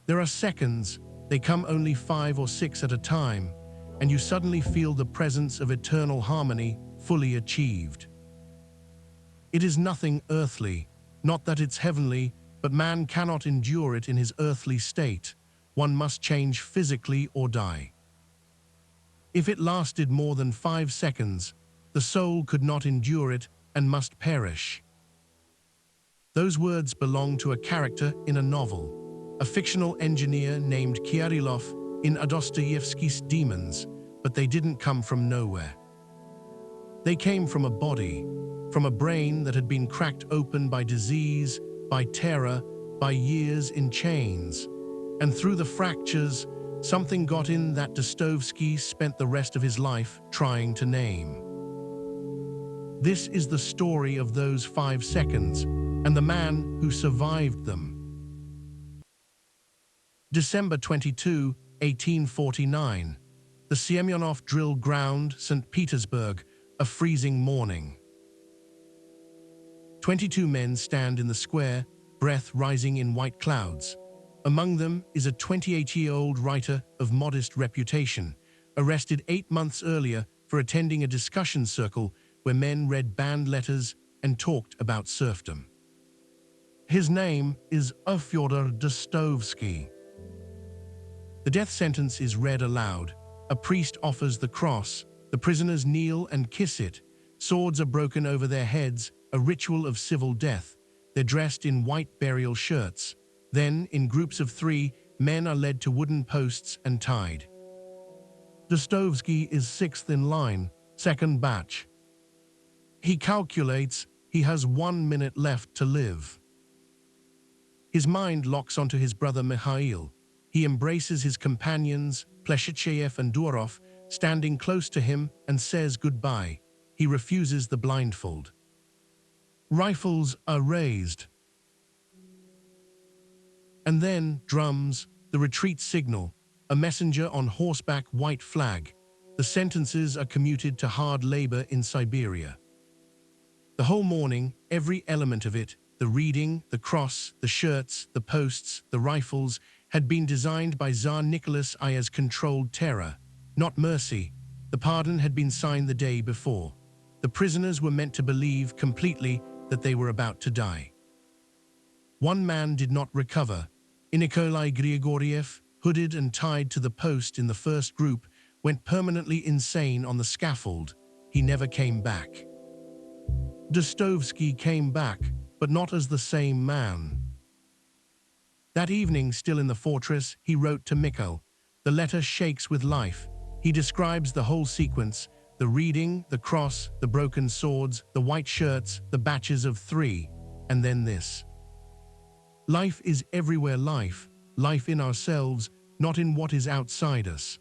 There are seconds, they come only 5 or 6 at a time, and you suddenly feel the presence of eternal harmony fully achieved. It is nothing earthly, not that it's heavenly, but man cannot endure it in his earthly state. One must change physically or die. If it lasted more than 5 seconds, the soul could not endure it and must perish. Those words belong to a character in a novel, a fictional engineer named Kiarilov in Dostoevsky's Demons, but they didn't come from nowhere. They came from a body, from a brain that had been cracked open by disease, by terror, by years in chains. And through the fractures, something got in that Dostoevsky spent the rest of his life trying to name. This is the story of those 5 seconds and the man who survived them. December 22, 1849. The Semyonov drill ground, St. Petersburg, a freezing morning. 22 men stand in the square, breath rising in white clouds. Among them is a 28-year-old writer of modest reputation, arrested 8 months earlier for attending a discussion circle where men read banned letters and talked about serfdom. His name is Fyodor Dostoevsky. The death sentence is read aloud. A priest offers the cross. The prisoners kneel and kiss it. Swords are broken over their heads, a ritual of civil death. They're dressed in white burial shirts. Then, in groups of 3, men are led to wooden posts and tied. Dostoevsky is 6th in line, second batch. He calculates he has 1 minute left to live. His mind locks onto his brother Mikhail. He embraces his companions, Pleshetchev and Durov, standing close to him, and says goodbye. He refuses the blindfold. Rifles are raised. And then, drums, the retreat signal, a messenger on horseback, white flag. The sentences are commuted to hard labor in Siberia. The whole morning, every element of it, the reading, the cross, the shirts, the posts, the rifles, had been designed by Tsar Nicholas I's controlled terror, not mercy. The pardon had been signed the day before. The prisoners were meant to believe completely that they were about to die. One man did not recover. Nikolai Grigoriev, hooded and tied to the post in the first group, went permanently insane on the scaffold. He never came back. Dostoevsky came back, but not as the same man. That evening, still in the fortress, he wrote to Mikhail. The letter shakes with life. He describes the whole sequence, the reading, the cross, the broken swords, the white shirts, the batches of 3, and then this. Life is everywhere life in ourselves, not in what is outside us.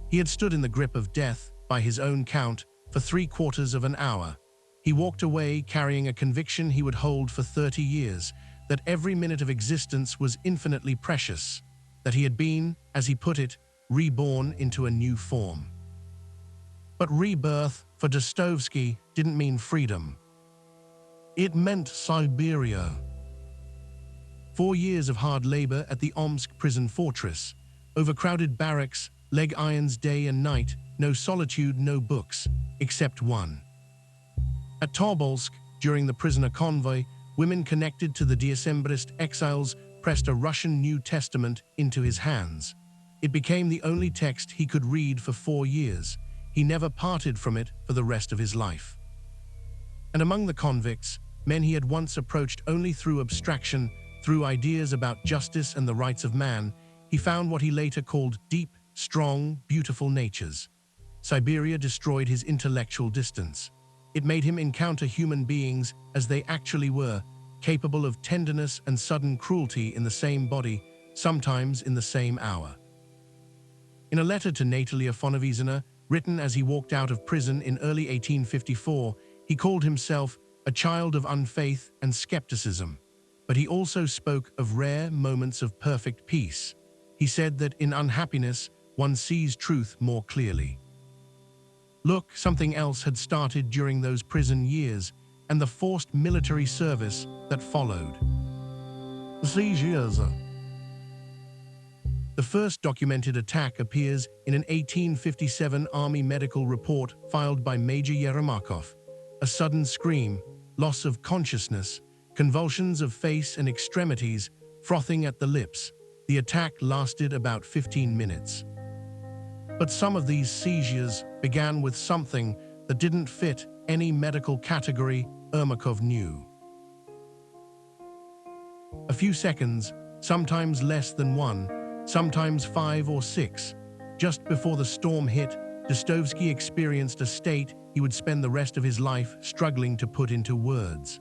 He had stood in the grip of death, by his own count, for 3/4 of an hour. He walked away carrying a conviction he would hold for 30 years, that every minute of existence was infinitely precious, that he had been, as he put it, reborn into a new form. But rebirth, for Dostoevsky, didn't mean freedom. It meant Siberia. 4 years of hard labor at the Omsk prison fortress, overcrowded barracks, leg irons day and night, no solitude, no books, except one. At Tobolsk, during the prisoner convoy, women connected to the Decembrist exiles pressed a Russian New Testament into his hands. It became the only text he could read for 4 years. He never parted from it for the rest of his life. And among the convicts, men he had once approached only through abstraction, through ideas about justice and the rights of man, he found what he later called deep, strong, beautiful natures. Siberia destroyed his intellectual distance. It made him encounter human beings as they actually were, capable of tenderness and sudden cruelty in the same body, sometimes in the same hour. In a letter to Natalia Fonovizina, written as he walked out of prison in early 1854, he called himself a child of unfaith and skepticism. But he also spoke of rare moments of perfect peace. He said that in unhappiness, one sees truth more clearly. Look, something else had started during those prison years and the forced military service that followed. Seizures. The first documented attack appears in an 1857 Army medical report filed by Major Yermakov. A sudden scream, loss of consciousness, convulsions of face and extremities, frothing at the lips. The attack lasted about 15 minutes. But some of these seizures began with something that didn't fit any medical category Yermakov knew. A few seconds, sometimes less than one, sometimes 5 or 6. Just before the storm hit, Dostoevsky experienced a state he would spend the rest of his life struggling to put into words.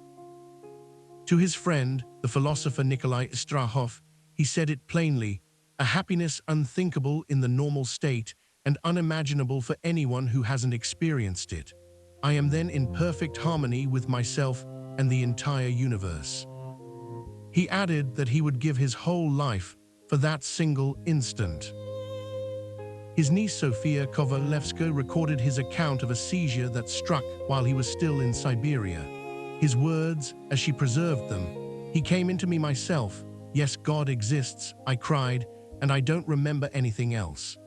To his friend, the philosopher Nikolai Strahov, he said it plainly, a happiness unthinkable in the normal state and unimaginable for anyone who hasn't experienced it. I am then in perfect harmony with myself and the entire universe. He added that he would give his whole life for that single instant. His niece Sofia Kovalevska recorded his account of a seizure that struck while he was still in Siberia. His words, as she preserved them, "He came into me myself. Yes, God exists," I cried, "and I don't remember anything else."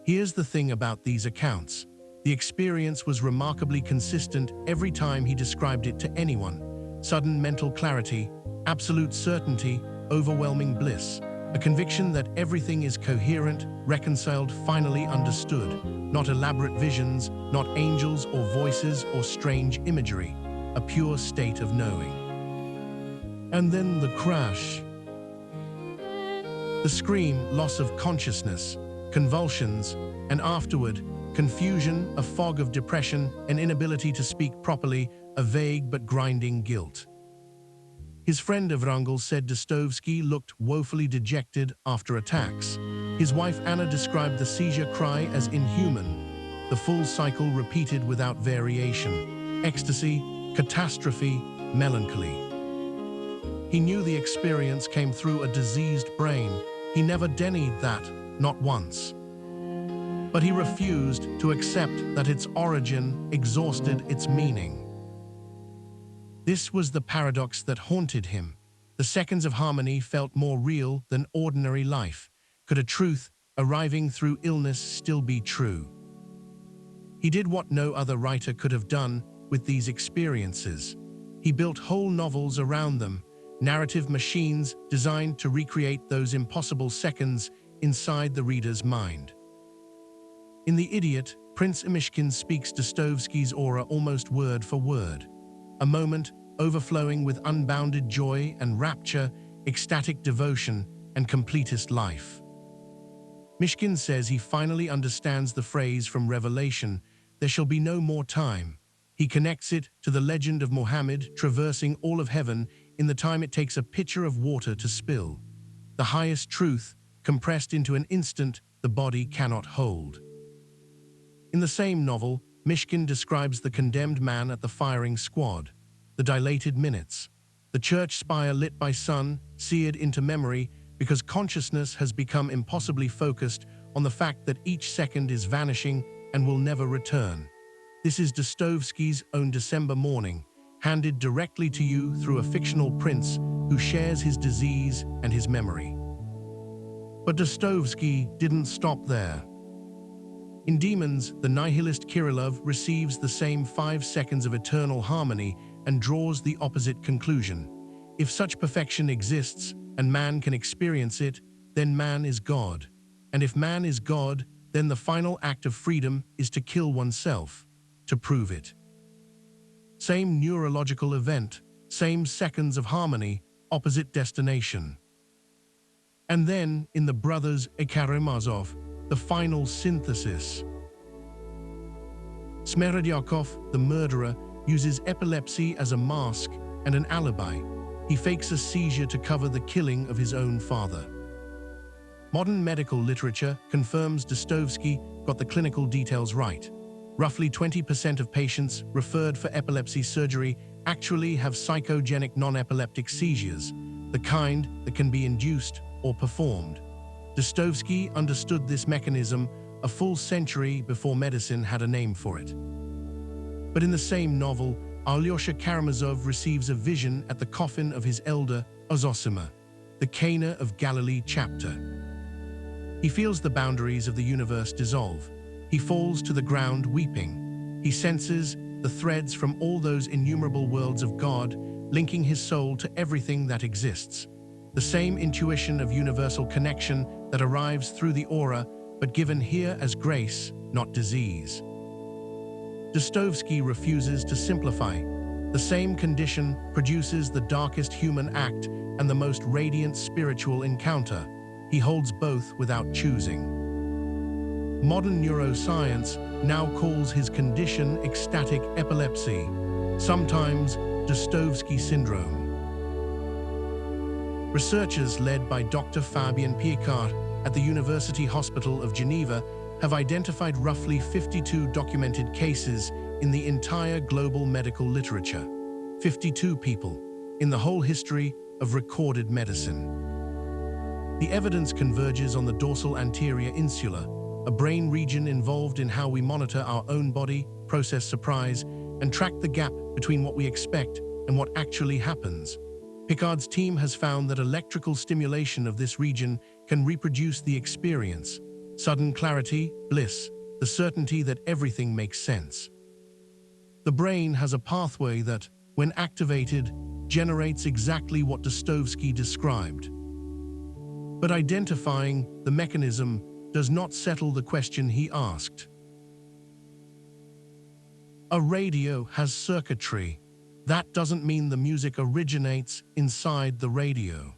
Here's the thing about these accounts. The experience was remarkably consistent every time he described it to anyone. Sudden mental clarity, absolute certainty, overwhelming bliss. A conviction that everything is coherent, reconciled, finally understood. Not elaborate visions, not angels or voices or strange imagery. A pure state of knowing. And then the crash. The scream, loss of consciousness, convulsions, and afterward, confusion, a fog of depression, an inability to speak properly, a vague but grinding guilt. His friend Evrangel said Dostoevsky looked woefully dejected after attacks. His wife Anna described the seizure cry as inhuman, the full cycle repeated without variation. Ecstasy, catastrophe, melancholy. He knew the experience came through a diseased brain. He never denied that, not once. But he refused to accept that its origin exhausted its meaning. This was the paradox that haunted him. The seconds of harmony felt more real than ordinary life. Could a truth arriving through illness still be true? He did what no other writer could have done with these experiences. He built whole novels around them, narrative machines designed to recreate those impossible seconds inside the reader's mind. In The Idiot, Prince Emishkin speaks Dostoevsky's aura almost word for word. A moment overflowing with unbounded joy and rapture, ecstatic devotion, and completest life. Mishkin says he finally understands the phrase from Revelation, "There shall be no more time." He connects it to the legend of Muhammad traversing all of heaven in the time it takes a pitcher of water to spill. The highest truth, compressed into an instant the body cannot hold. In the same novel, Mishkin describes the condemned man at the firing squad, the dilated minutes, the church spire lit by sun, seared into memory because consciousness has become impossibly focused on the fact that each second is vanishing and will never return. This is Dostoevsky's own December morning, handed directly to you through a fictional prince who shares his disease and his memory. But Dostoevsky didn't stop there. In Demons, the nihilist Kirillov receives the same 5 seconds of eternal harmony and draws the opposite conclusion. If such perfection exists and man can experience it, then man is God. And if man is God, then the final act of freedom is to kill oneself, to prove it. Same neurological event, same seconds of harmony, opposite destination. And then, in The Brothers Karamazov, the final synthesis. Smerodyakov, the murderer, uses epilepsy as a mask and an alibi. He fakes a seizure to cover the killing of his own father. Modern medical literature confirms Dostoevsky got the clinical details right. Roughly 20% of patients referred for epilepsy surgery actually have psychogenic non-epileptic seizures, the kind that can be induced or performed. Dostoevsky understood this mechanism a full century before medicine had a name for it. But in the same novel, Alyosha Karamazov receives a vision at the coffin of his elder, Zosima, the Cana of Galilee chapter. He feels the boundaries of the universe dissolve. He falls to the ground weeping. He senses the threads from all those innumerable worlds of God, linking his soul to everything that exists. The same intuition of universal connection that arrives through the aura, but given here as grace, not disease. Dostoevsky refuses to simplify. The same condition produces the darkest human act and the most radiant spiritual encounter. He holds both without choosing. Modern neuroscience now calls his condition ecstatic epilepsy, sometimes Dostoevsky syndrome. Researchers led by Dr. Fabien Piecart at the University Hospital of Geneva have identified roughly 52 documented cases in the entire global medical literature. 52 people in the whole history of recorded medicine. The evidence converges on the dorsal anterior insula, a brain region involved in how we monitor our own body, process surprise, and track the gap between what we expect and what actually happens. Piecard's team has found that electrical stimulation of this region can reproduce the experience. Sudden clarity, bliss, the certainty that everything makes sense. The brain has a pathway that, when activated, generates exactly what Dostoevsky described. But identifying the mechanism does not settle the question he asked. A radio has circuitry. That doesn't mean the music originates inside the radio.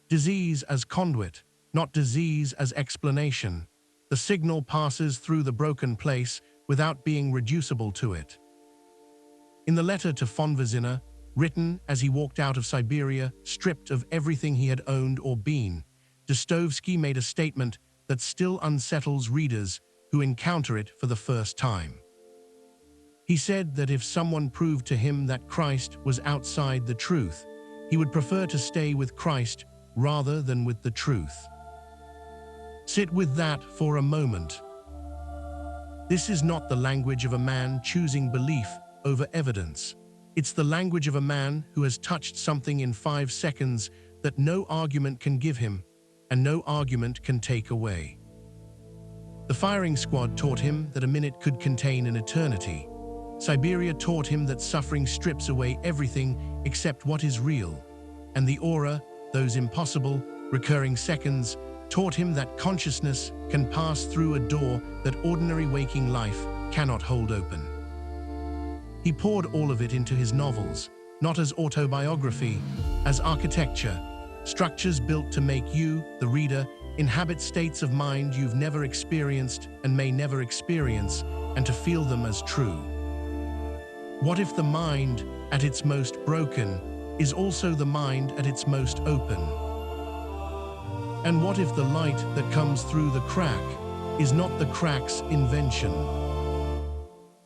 Disease as conduit, not disease as explanation. The signal passes through the broken place without being reducible to it. In the letter to von Vezina, written as he walked out of Siberia, stripped of everything he had owned or been, Dostoevsky made a statement that still unsettles readers who encounter it for the first time. He said that if someone proved to him that Christ was outside the truth, he would prefer to stay with Christ rather than with the truth. Sit with that for a moment. This is not the language of a man choosing belief over evidence. It's the language of a man who has touched something in 5 seconds that no argument can give him, and no argument can take away. The firing squad taught him that a minute could contain an eternity. Siberia taught him that suffering strips away everything except what is real. And the aura, those impossible, recurring seconds, taught him that consciousness can pass through a door that ordinary waking life cannot hold open. He poured all of it into his novels, not as autobiography, as architecture, structures built to make you, the reader, inhabit states of mind you've never experienced and may never experience, and to feel them as true. What if the mind, at its most broken, is also the mind at its most open? And what if the light that comes through the crack is not the crack's invention?